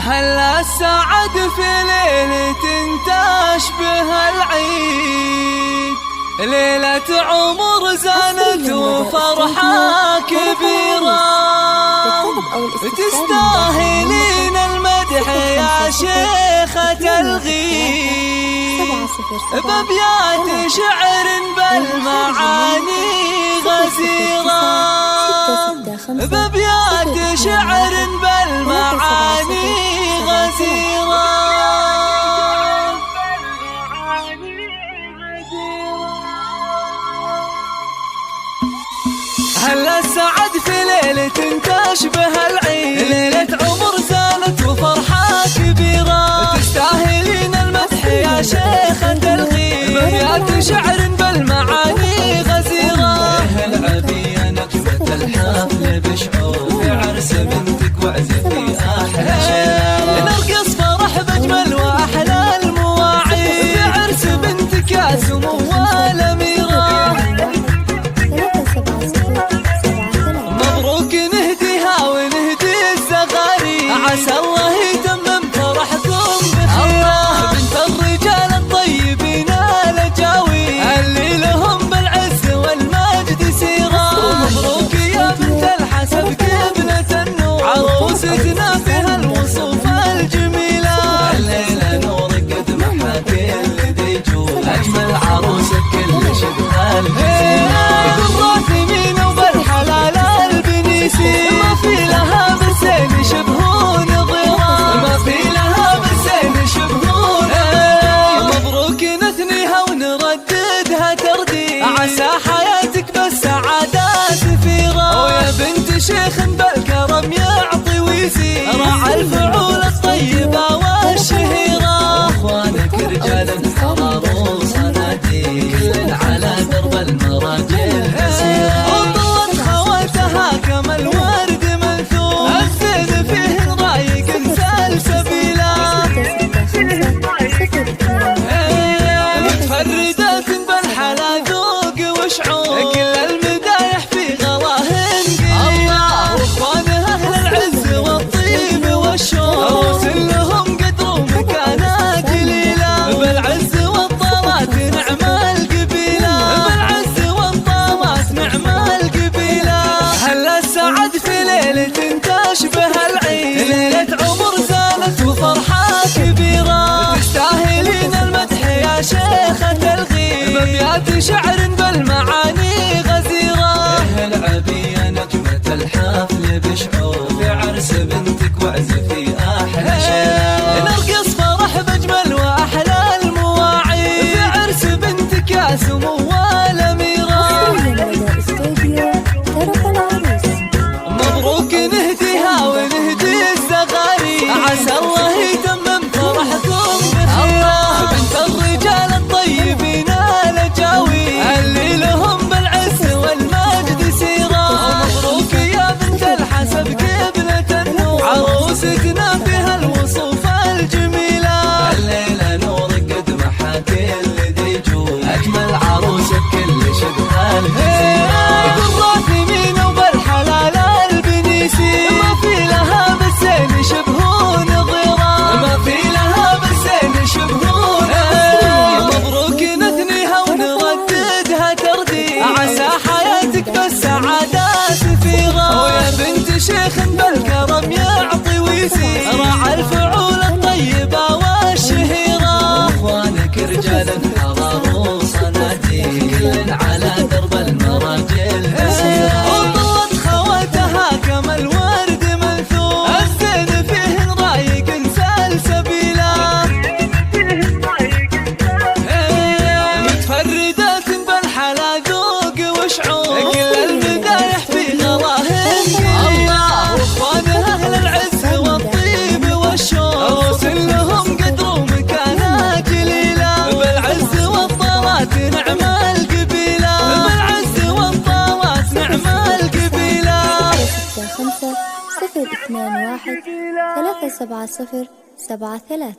هلا السعد في ليلة تشبه العيد، ليلة عمر زانت وفرحة كبيرة، تستاهلين المدح يا شيخة الغيد، بأبيات شعر بالمعاني غزيرة، بأبيات شعر بالمعاني غزيرة. هلا السعد في ليلة تشبه العيد، ليلة عمر زانت وفرحة كبيرة، تستاهلين المدح يا شيخة الغيد، بأبيات شعر بالمعاني غزيرة. العبي يا نجمة الحفل بشعور، في عرس بنتك واعزفي أحلى شيء، نرقص فرح بأجمل وأحلى المواعيد، في عرس بنتك يا سمو الأميرة. مبروك نهديها ونهدي الزغاري، عسى الله يتمم فرحكم بخير، بنت الرجال الطيبين الأجاوي، اللي لهم بالعز والمجد سيرة. مبروك يا بنت الحسب ابنة النور، عروستنا فيها الوصوف الجميلة، الليلة نورك قد ما كل ديجور، أجمل عروسة كل شبه الجزيرة. بالراثمين وبالحلال البنيسي، ما في لها برسين شبهون ضيرة، ما في لها برسين شبهون. مبروك نثنيها ونرددها ترديد، عسى حياتك بالسعادة سفيرة، ويا بنت شيخ بالكرم يعطي ويزيد، راعى الفعول الطيبة والشهيرة. اخوانك رجال حرار وصناديق، كل على درب المراجل مسيرة، وطلت خواتها كما الورد منثور، الزين فيه رايق سلسبيلة، متفردات بالحلا ذوق وشعور، كل المدايح في غلاهن قيلة، واخوانها اهل العز والطيب والشوق، وسلهم قدر ومكانه قليله، بالعز والطامات نعم القبيله، بالعز والطامات نعم القبيله. هلا السعد في ليله تشبه العيد، ليله عمر زانت وفرحه كبيره، تستاهلين المدح يا شيخة الغيد، بأبيات شعر بالمعاني غزيرة. العبي يا نجمة الحفل بشعور، في عرس بنتك واعزفي أحلى شيء، نرقص فرح بأجمل وأحلى المواعيد، في عرس بنتك يا سمو الأميرة. مبروك نهديها ونهدي الزغاري، عسى الله يتمم فرحكم بخير، بنت الرجال الطيبين الأجاوي، اللي لهم بالعز والمجد سيرة. مبروك يا بنت الحسب ابنة النور، عروستنا فيها الوصوف الجميلة، الليلة نورك قد ما كل ديجور، أجمل عروسة كل شبه الجزيرة. بالراثمين وبالحلال البنيسي، ما في لها بالزين شبهون ضيرة، ما في لها بالزين شبهون. مبروك نثنيها ونرددها ترديد، عسى حياتك بالسعادة سفيرة، ويا بنت شيخ بالكرم يعطي ويزيد، راعى الفعول الطيبة والشهيرة. اخوانك رجال حرار وصناديق، كل على درب المراجل مسيرة، وطلت خواتها كما الورد منثور، الزين فيه رايق سلسبيلة، متفردات بالحلا ذوق وشعور، كل المدايح في غلاهن قيلة، واخوانها اهل العز والطيب والشوق، وسلهم قدر ومكانه قليله، بالعز والطامات نعم القبيله، بالعز والطامات نعم القبيله. 65 021 370 73